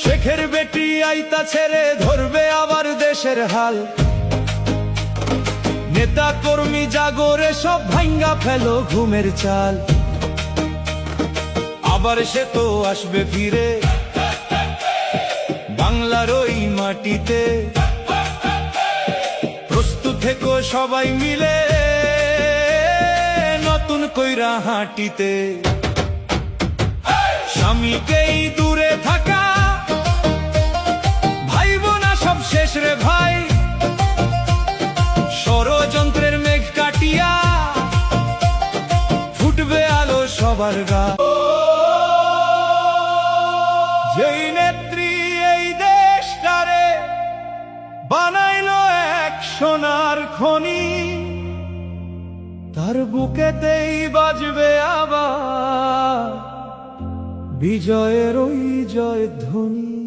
শেখের বেটি আইতা ছেড়ে ধরবে আবার দেশের হাল। নেতা কর্মী জাগরে সব ভাঙ্গা ফেলো ঘুমের চাল। আবার সে তো আসবে ফিরে বাংলার ওই মাটিতে। প্রস্তুত থেকো সবাই মিলে নতুন কইরা হাঁটিতে। স্বামীকেই দূরে থাকা ভাইব না সব শেষ রে ভাই। ষড়যন্ত্রের মেঘ কাটিয়া ফুটবে আলো সবার গা। যেই নেত্রী এই দেশটারে বানাইলো এক সোনার খনি, তার বুকেতেই বাজবে আবার বিজয়ের ওই জয়ধ্বনি।